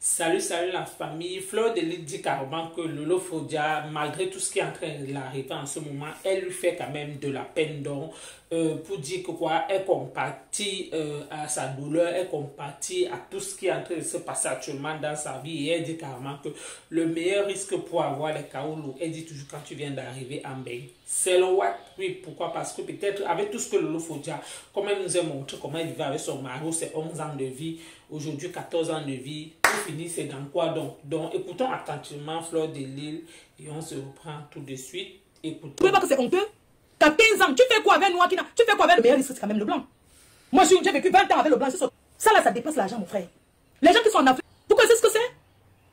Salut, salut la famille. Fleur de Lys dit carrément que Lolo Fodia, malgré tout ce qui est en train d'arriver en ce moment, elle lui fait quand même de la peine. Donc, pour dire que quoi, elle compatit à sa douleur, elle compatit à tout ce qui est en train de se passer actuellement dans sa vie. Et elle dit carrément que le meilleur risque pour avoir les kaoulous, elle dit toujours quand tu viens d'arriver en bain, c'est le Watt. Oui, pourquoi? Parce que peut-être avec tout ce que Lolo Fodia, comme elle nous a montré comment elle vivait avec son mari, ses 11 ans de vie, aujourd'hui 14 ans de vie, pour finir c'est dans quoi donc écoutons attentivement Fleur de Lys et on se reprend tout de suite. Écoutons. Tu ne vois pas que c'est honteux? Tu as 15 ans, tu fais quoi avec Noir Kina? Tu fais quoi avec le meilleur risque, c'est quand même le blanc. Moi j'ai vécu 20 ans avec le blanc, ça là ça dépasse l'argent mon frère. Les gens qui sont en Afrique, pourquoi c'est ce que c'est?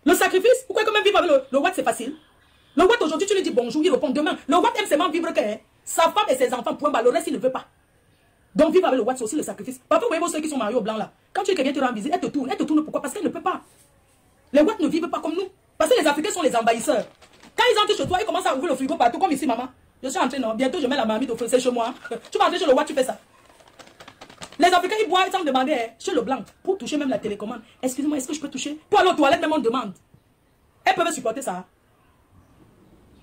Le sacrifice, pourquoi quand même vivre avec le Watt c'est facile? Le Watt aujourd'hui tu lui dis bonjour, il répond demain. Le Watt aime seulement vivre que sa femme et ses enfants, point bas, le reste il ne veut pas. Donc vivre avec le Watt c'est aussi le sacrifice. Parfois vous voyez ceux qui sont mariés au blanc là, quand tu es quelqu'un te rend visite, elle te tourne pourquoi? Parce qu'elle ne peut pas. Les Watt ne vivent pas comme nous. Parce que les Africains sont les envahisseurs. Quand ils entrent chez toi, ils commencent à ouvrir le frigo partout, comme ici, maman. Je suis entrée, non. Bientôt, je mets la marmite au feu, c'est chez moi. Tu vas entrer chez le Watt, tu fais ça. Les Africains, ils boivent sans demander, chez le blanc, pour toucher même la télécommande. Excusez-moi, est-ce que je peux toucher? Pour aller aux toilettes, même on demande. Elles peuvent supporter ça.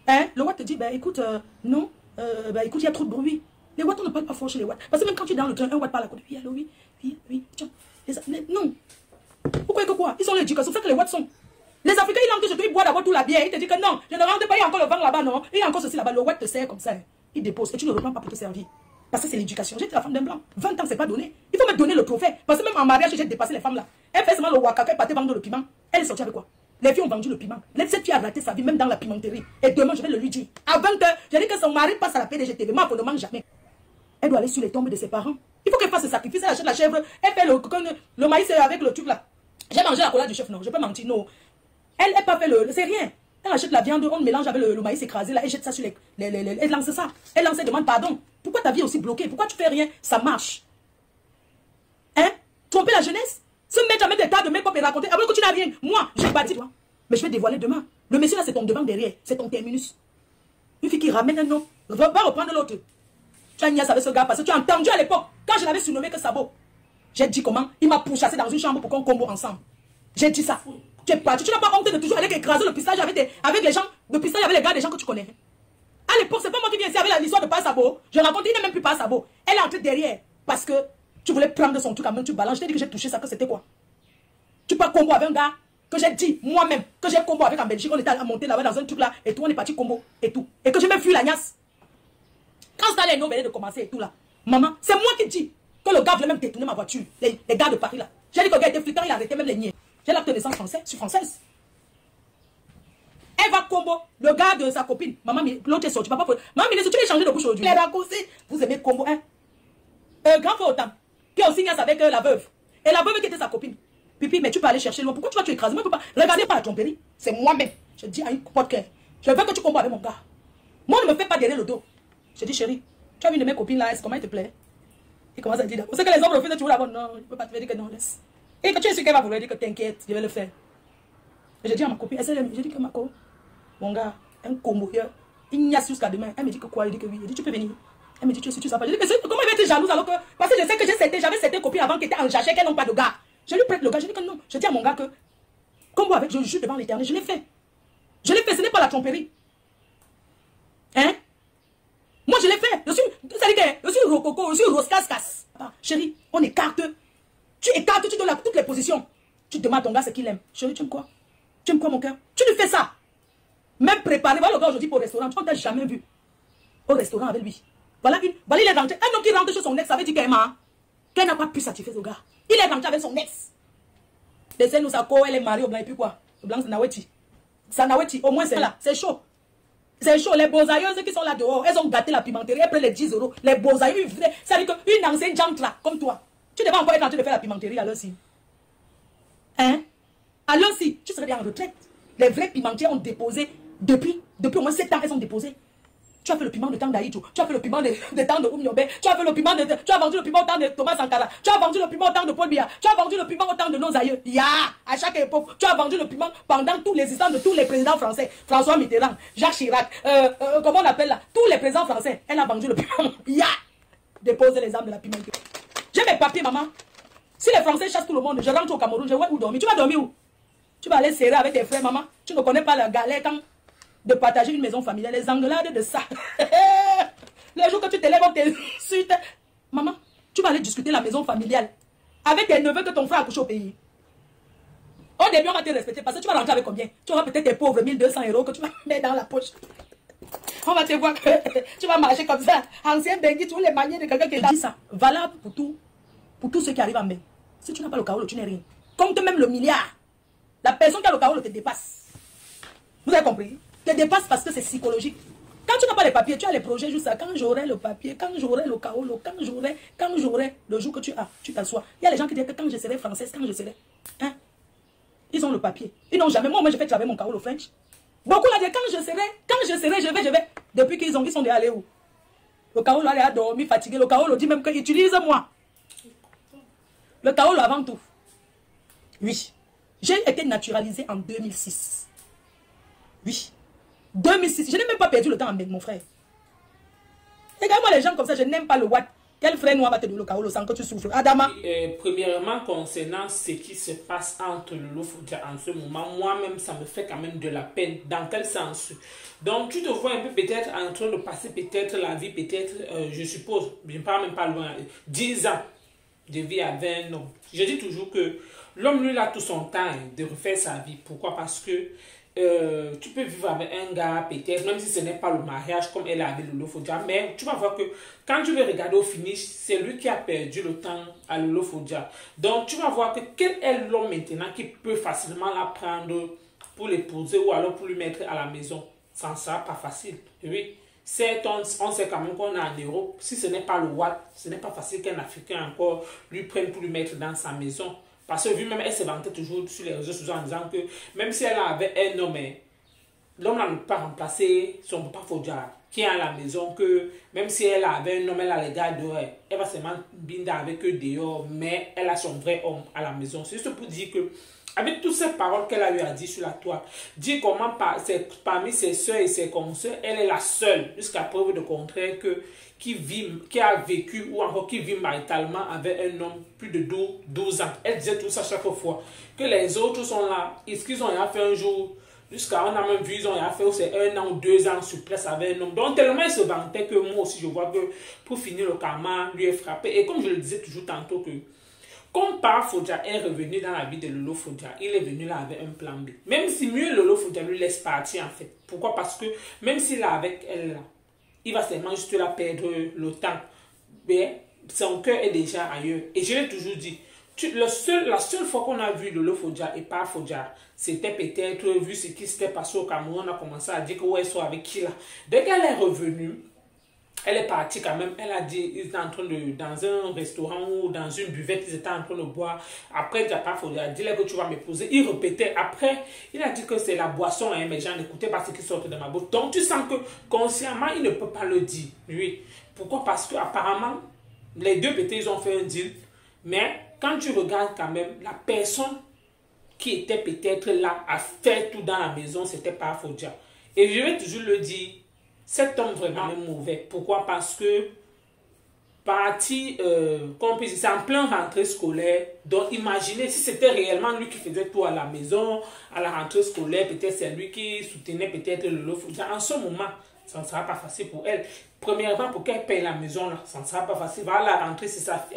Hein? Le Watt te dit, ben écoute, non, ben écoute, il y a trop de bruit. Les Watts, on ne parle pas fort chez les Watts. Parce que même quand tu es dans le train, un Watt parle à côté. Oui, allô, oui, tiens. Non. Pourquoi que quoi? Ils ont l'éducation, c'est que les Watts sont. Les Africains, ils entrent chez toi, ils boivent d'abord toute la bière. Ils te disent que non, je ne rentre pas, il y a encore le vent là-bas, non. Il y a encore ceci là-bas. Le Watt te sert comme ça. Il dépose et tu ne reprends pas pour te servir. Parce que c'est l'éducation. J'étais la femme d'un blanc. 20 ans, c'est pas donné. Il faut me donner le trophée. Parce que même en mariage, j'ai dépassé les femmes là. Elle fait seulement le wakaka, elle partait vendre le piment. Elle est sortie avec quoi? Les filles ont vendu le piment. Cette fille a raté sa vie, même dans la pimenterie. Et demain, je vais le lui dire. À 20 h, j'ai dit que son mari passe à la PDGTV. Moi, on ne mange jamais. Elle doit aller sur les tombes de ses parents. Il faut qu'elle fasse ce sacrifice. Elle achète la chèvre. Elle fait le maïs avec le truc là. J'ai mangé la cola du chef, non. Je peux mentir, non. Elle n'a pas fait le. C'est rien. Elle achète la viande, on mélange avec le maïs écrasé là. Elle jette ça sur elle lance ça. Elle lance, elle demande pardon. Pourquoi ta vie est aussi bloquée? Pourquoi tu fais rien? Ça marche. Hein? Tromper la jeunesse? Se mettre à mettre des tas de make-up et raconter. Après que tu n'as rien. Moi, j'ai bâti toi. Mais je vais dévoiler demain. Le monsieur là, c'est ton devant derrière. C'est ton terminus. Une fille qui ramène un homme. Va reprendre l'autre. Tu as niaise avec ce gars parce que tu as entendu à l'époque, quand je l'avais surnommé que Sabo, j'ai dit comment? Il m'a pourchassé dans une chambre pour qu'on combo ensemble. J'ai dit ça. Tu es parti. Tu n'as pas honte de toujours aller écraser le pistage avec les gens, de pistage avec les gars des gens que tu connais. À l'époque, c'est pas moi qui viens ici avec l'histoire de pas Sabo. Je raconte, il n'est même plus pas Sabo. Elle est entrée derrière parce que tu voulais prendre son truc à main, tu balances. Je t'ai dit que j'ai touché ça, que c'était quoi? Tu peux combo avec un gars que j'ai dit moi-même, que j'ai combo avec en Belgique, on était à monter là-bas dans un truc là, et tout, on est parti combo, et tout. Et que j'ai même fui la niasse. Quand ça les noms venaient de commencer et tout là, maman, c'est moi qui dis que le gars voulait même détourner ma voiture. Les gars de Paris là. J'ai dit que le gars était flippant, il a arrêté même les niais. J'ai l'acte de naissance français, je suis française. Elle va combo, le gars de sa copine. Maman, l'autre est sorti. Maman, ministre, tu l'as changé de bouche aujourd'hui. Les raccourcis, vous aimez combo, hein? Grand frère autant, qui est aussi niasse avec la veuve. Et la veuve qui était sa copine. Pipi, mais tu peux aller chercher loin. Pourquoi tu vas te écraser? Moi, je peux pas. Regardez pas la tromperie. C'est moi-même. Je dis à une pote que je veux que tu combats avec mon gars. Moi, ne me fais pas derrière le dos. Je dis, chérie, tu as vu une de mes copines là, comment il te plaît? Il commence à dire, vous savez que les hommes le font, tu veux d'abord, non, je ne peux pas te dire que non, laisse. Et que tu es sûr qu'elle va vouloir dire que t'inquiète, je vais le faire. Et je dis à ma copine, je dis que ma co, mon gars, un combo, il n'y a jusqu'à demain. Elle me dit que quoi? Il dit que oui. Elle dit, tu peux venir. Elle me dit, tu es sûr, tu sais pas. Je dis, que comment il va être jalouse alors que, parce que je sais que j'avais certaines copines avant qui étaient en jachère, qui n'ont pas de gars. Je lui prête le gars, je dis que non. Je dis à mon gars que, combo avec, je jure devant l'éternel, je l'ai fait. Je l'ai fait, ce n'est pas la tromperie. Hein? Moi, je l'ai fait. Je suis rococo, je suis roscascas. Chérie, on écarte. Tu écartes, tu donnes toutes les positions. Tu demandes à ton gars ce qu'il aime. Chérie, tu aimes quoi? Tu aimes quoi, mon cœur? Tu lui fais ça. Même préparer. Voilà le gars aujourd'hui pour le restaurant. Tu ne t'as jamais vu au restaurant avec lui. Voilà, il est rentré. Un homme qui rentre chez son ex, ça veut dire qu'elle n'a pas pu satisfaire ce gars. Il est rentré avec son ex. Laissez-nous sa co, elle est mariée au blanc et puis quoi? Le blanc, c'est Naweti. C'est Naweti, au moins c'est là. C'est chaud. C'est chaud, les beaux-aïeuses qui sont là dehors, elles ont gâté la pimenterie, elles prennent les 10 €. Les beaux-aïeux, c'est-à-dire qu'une ancienne jantra comme toi, tu devais encore être en train de faire la pimenterie à l'heure si. Hein? À l'heure si, tu serais bien en retraite. Les vrais pimentiers ont déposé, depuis au moins 7 ans, elles ont déposé. Tu as fait le piment de temps d'Aïdjo, tu as fait le piment de temps de Oumyobé, tu as fait le piment tu as vendu le piment au temps de Thomas Sankara, tu as vendu le piment au temps de Paul Biya, tu as vendu le piment au temps de nos aïeux. À chaque époque, tu as vendu le piment pendant tous les instants de tous les présidents français. François Mitterrand, Jacques Chirac, comment on appelle là? Tous les présidents français, elle a vendu le piment. Déposez les armes de la pimenterie. J'ai mes papiers, maman. Si les Français chassent tout le monde, je rentre au Cameroun, je vais où dormir? Tu vas dormir où? Tu vas aller serrer avec tes frères, maman. Tu ne connais pas la galère quand de partager une maison familiale. Les engueulades de ça. Le jour que tu te lèves, on t'insulte. Maman, tu vas aller discuter la maison familiale avec tes neveux que ton frère a couché au pays. Au début, on va te respecter parce que tu vas rentrer avec combien? Tu auras peut-être tes pauvres 1200 € que tu vas mettre dans la poche. On va te voir que tu vas marcher comme ça. Ancien Bengi, tous les manières de quelqu'un qui dit ça. Valable pour tous ceux qui arrivent en main. Si tu n'as pas le Kaolo, tu n'es rien. Compte même le milliard. La personne qui a le Kaolo te dépasse. Vous avez compris? Te dépasse parce que c'est psychologique. Quand tu n'as pas les papiers, tu as les projets juste ça. Quand j'aurai le papier, quand j'aurai le Kaolo, quand j'aurai le jour que tu t'assois. Il y a les gens qui disent que quand je serai française, quand je serai. Hein? Ils ont le papier. Ils n'ont jamais. Moi, je fais travailler mon Kaolo French. Beaucoup l'ont dit quand je serai, je vais. Depuis qu'ils sont déjà allés où? Le Kaolo a dormi, fatigué. Le Kaolo dit même que utilise-moi. Le Kaolo avant tout. Oui. J'ai été naturalisée en 2006. Oui. 2006. Je n'ai même pas perdu le temps avec mon frère. Regarde-moi les gens comme ça, je n'aime pas le what. Quel frère noir va te donner le Kaolo sans que tu souffres? Adama. Premièrement, concernant ce qui se passe entre Lolo Fodia en ce moment, moi-même, ça me fait quand même de la peine. Dans quel sens? Donc, tu te vois un peu peut-être en train de passer peut-être la vie, peut-être, je suppose, je ne parle même pas loin, 10 ans de vie avec un homme. Je dis toujours que l'homme, lui, il a tout son temps de refaire sa vie. Pourquoi? Parce que tu peux vivre avec un gars, peut-être, même si ce n'est pas le mariage comme elle a avec Lolo Fodia, mais tu vas voir que quand tu veux regarder au finish, c'est lui qui a perdu le temps à Lolo Fodia. Donc, tu vas voir que quel est l'homme maintenant qui peut facilement la prendre pour l'épouser ou alors pour lui mettre à la maison. Ça ne sera pas facile. Oui. On sait quand même qu'on est en Europe. Si ce n'est pas le Watt, ce n'est pas facile qu'un Africain encore lui prenne pour lui mettre dans sa maison. Parce que vu-même, elle se vantait toujours sur les réseaux sociaux en disant que même si elle avait un homme, l'homme ne peut pas remplacer son papa Fodia qui est à la maison, que même si elle avait un homme, elle a les gars dehors, elle va seulement binder avec eux dehors, mais elle a son vrai homme à la maison. C'est juste pour dire que avec toutes ces paroles qu'elle a eu à dire sur la toile, dire comment parmi ses soeurs et ses consoeurs, elle est la seule, jusqu'à preuve de contraire, qui a vécu ou encore qui vit maritalement avec un homme plus de 12 ans. Elle disait tout ça chaque fois. Que les autres sont là, est-ce qu'ils ont rien fait un jour? Jusqu'à on a même vu, ils ont rien fait, c'est 1 an ou 2 ans sur place avec un homme. Donc tellement il se vantait que moi aussi je vois que pour finir le karma lui est frappé. Et comme je le disais toujours tantôt que comme Papa Fodia est revenu dans la vie de Lolo Fodia, il est venu là avec un plan B. Même si mieux Lolo Fodia lui laisse partir en fait. Pourquoi? Parce que même s'il est avec elle là, il va seulement juste la perdre le temps. Mais son cœur est déjà ailleurs. Et je l'ai toujours dit, la seule fois qu'on a vu Lolo Fodia et Papa Fodia, c'était peut-être vu ce qui s'était passé au Cameroun, on a commencé à dire que ouais, soit avec qui là. Dès qu'elle est revenue, elle est partie quand même. Elle a dit, ils étaient en train de, dans un restaurant ou dans une buvette, ils étaient en train de boire. Après, Papa Fodia dit que tu vas m'épouser. Il répétait. Après, il a dit que c'est la boisson, hein, mais j'en écoutais pas ce qui sort de ma bouche. Donc, tu sens que consciemment, il ne peut pas le dire, lui. Pourquoi? Parce qu'apparemment, les deux peut-être, ils ont fait un deal. Mais quand tu regardes quand même, la personne qui était peut-être là à faire tout dans la maison, c'était Papa Fodia. Et je vais toujours le dire, cet homme vraiment est mauvais. Pourquoi? Parce que parti, c'est en plein rentrée scolaire. Donc imaginez si c'était réellement lui qui faisait tout à la maison, à la rentrée scolaire, peut-être c'est lui qui soutenait peut-être le Lolo Fodia. En ce moment, ça ne sera pas facile pour elle. Premièrement, pour qu'elle paye la maison, là, ça ne sera pas facile. Va à la rentrée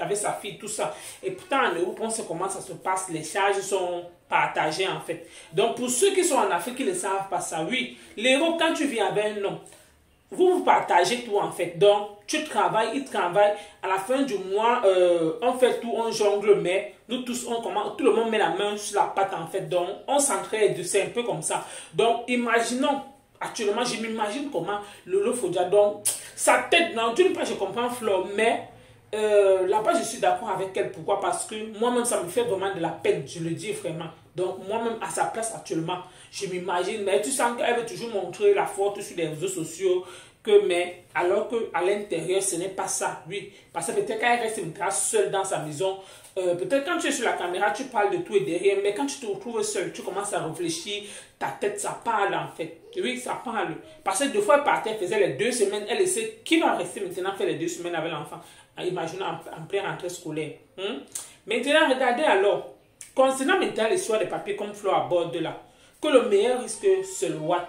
avec sa fille, tout ça. Et pourtant, en Europe, on sait comment ça se passe. Les charges sont partagées, en fait. Donc, pour ceux qui sont en Afrique, qui ne savent pas ça, oui, l'Europe, quand tu viens avec un homme, vous partagez tout, en fait. Donc, tu travailles, il travaille. À la fin du mois, on fait tout, on jongle, mais nous tous, tout le monde met la main sur la pâte, en fait. Donc, on s'entraide, c'est un peu comme ça. Donc, imaginons. Actuellement, je m'imagine comment Lolo Fodia, donc, sa tête, non, d'une part, je comprends Flore, mais là-bas, je suis d'accord avec elle. Pourquoi? Parce que moi-même, ça me fait vraiment de la peine, je le dis vraiment. Donc, moi-même, à sa place actuellement, je m'imagine, mais tu sens qu'elle veut toujours montrer la force sur les réseaux sociaux, mais alors qu'à l'intérieur, ce n'est pas ça, oui. Parce que peut-être qu'elle reste une trace seule dans sa maison. Peut-être quand tu es sur la caméra, tu parles de tout et de rien, mais quand tu te retrouves seul, tu commences à réfléchir, ta tête, ça parle en fait. Oui, ça parle. Parce que deux fois, elle partait, elle faisait les 2 semaines, elle essaie, qui va rester maintenant faire les 2 semaines avec l'enfant? Imaginons en pleine rentrée scolaire. Maintenant, regardez alors, Concernant maintenant l'histoire des papiers comme Flo aborde là, que le meilleur risque, c'est le what.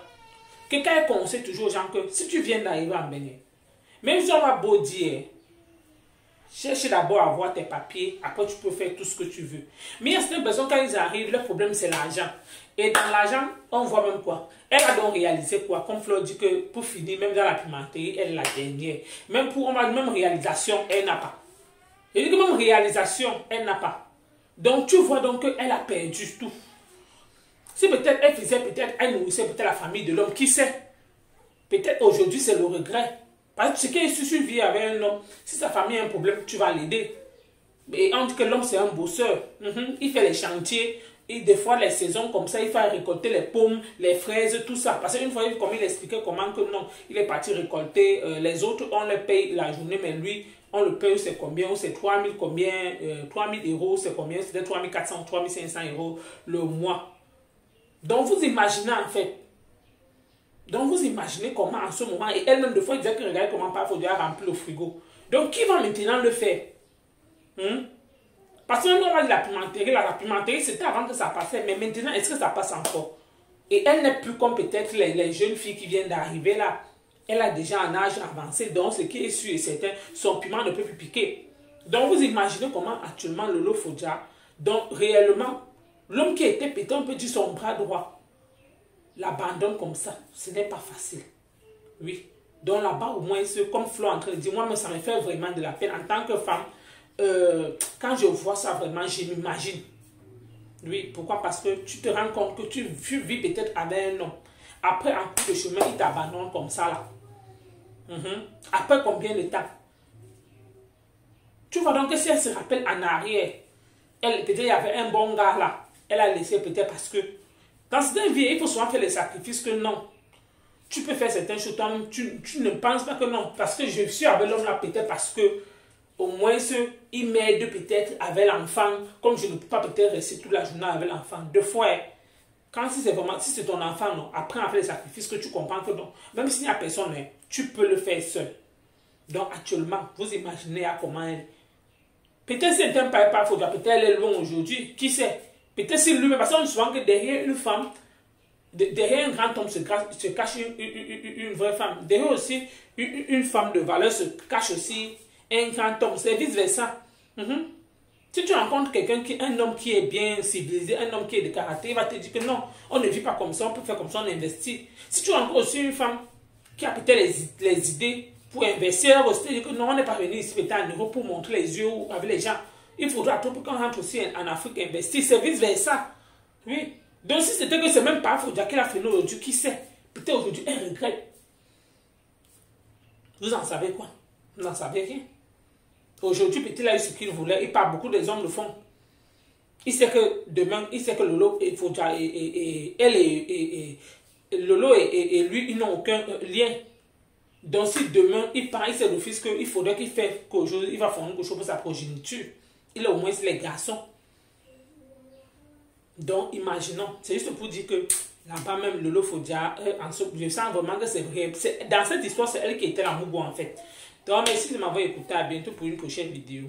Quelqu'un conseille toujours aux gens que si tu viens d'arriver en Bénin, même si on va beau dire, cherche d'abord à avoir tes papiers, après tu peux faire tout ce que tu veux. Mais il y a certaines personnes, quand ils arrivent, le problème c'est l'argent. Et dans l'argent, on voit même quoi. Elle a donc réalisé quoi. Comme Flo dit que pour finir, même dans la pimenterie, elle est la dernière. Même pour même réalisation, elle n'a pas. Et que même réalisation, elle n'a pas. Donc tu vois donc qu'elle a perdu tout. Si peut-être elle faisait, peut-être elle nourrissait peut-être la famille de l'homme, qui sait. Peut-être aujourd'hui c'est le regret. Parce que ce qui est suivi avec un homme, si sa famille a un problème, tu vas l'aider. Et on dit que l'homme c'est un bosseur. Il fait les chantiers. Et des fois, les saisons comme ça, il faut récolter les pommes, les fraises, tout ça. Parce qu'une fois, comme il expliquait comment que non, il est parti récolter. Les autres, on les paye la journée, mais lui, on le paye, c'est combien? C'est 3 000 combien? 3 000 euros, c'est combien? C'était 3 400, 3 500 euros le mois. Donc, vous imaginez en fait. Donc, vous imaginez comment en ce moment, et elle-même, de fois, elle disait que regardez comment parfois, il doit remplir le frigo. Donc, qui va maintenant le faire? Parce que nous, on va dire la pimenterie, c'était avant que ça passait, mais maintenant, est-ce que ça passe encore? Et elle n'est plus comme peut-être les jeunes filles qui viennent d'arriver là. Elle a déjà un âge avancé, donc ce qui est sûr et certain, son piment ne peut plus piquer. Donc vous imaginez comment actuellement Lolo Fodja, donc réellement, l'homme qui était pété, on peut dire son bras droit, l'abandonne comme ça. Ce n'est pas facile. Oui. Donc là-bas, au moins, comme Flo est en train de dire, moi, ça me fait vraiment de la peine en tant que femme. Quand je vois ça vraiment, je m'imagine. Oui, pourquoi? Parce que tu te rends compte que tu vis peut-être avec un homme. Après, en coup de chemin, il t'abandonne comme ça là. Après combien de temps? Tu vois donc que si elle se rappelle en arrière, peut-être il y avait un bon gars là. Elle a laissé peut-être parce que dans cette vie, il faut souvent faire les sacrifices que non. Tu peux faire certaines choses, tu ne penses pas que non. Parce que je suis avec l'homme là peut-être parce que au moins, il m'aide peut-être avec l'enfant, comme je ne peux pas peut-être rester toute la journée avec l'enfant. Deux fois, quand si c'est ton enfant, non, après à faire les sacrifices, que tu comprends que non, même s'il n'y a personne, tu peux le faire seul. Donc actuellement, vous imaginez à comment elle. Peut-être c'est un papa, peut-être elle est loin aujourd'hui, qui sait? Peut-être c'est lui-même, parce qu'on dit souvent que derrière une femme, derrière un grand homme se cache une vraie femme. Derrière aussi une femme de valeur se cache aussi un grand homme, c'est vice-versa. Si tu rencontres quelqu'un un homme qui est bien civilisé, un homme qui est de caractère, il va te dire que non, on ne vit pas comme ça, on peut faire comme ça, on investit. Si tu rencontres aussi une femme qui a peut-être les idées pour investir, elle va aussi te dire que non, on n'est pas venu ici peut-être en Europe pour montrer les yeux avec les gens. Il faudra tout pour qu'on rentre aussi en Afrique investir, c'est vice-versa. Oui. Donc si c'était que c'est même pas Fodja qui l'a fait aujourd'hui, qui sait? Peut-être aujourd'hui, elle regrette. Vous en savez quoi? Vous n'en savez rien. Aujourd'hui, peut-être là, ce qu'il voulait, et pas beaucoup des hommes le font. Il sait que demain, il sait que Lolo et Fodja Lolo et lui, ils n'ont aucun lien. Donc si demain, il part, il sait d'office qu'il faudrait qu'il fasse quelque chose, il va faire quelque chose pour sa progéniture. Il a au moins les garçons. Donc imaginons, c'est juste pour dire que là-bas même Lolo Fodja, je sens vraiment que c'est vrai. Dans cette histoire, c'est elle qui était la Moubo en fait. Donc merci de m'avoir écouté, à bientôt pour une prochaine vidéo.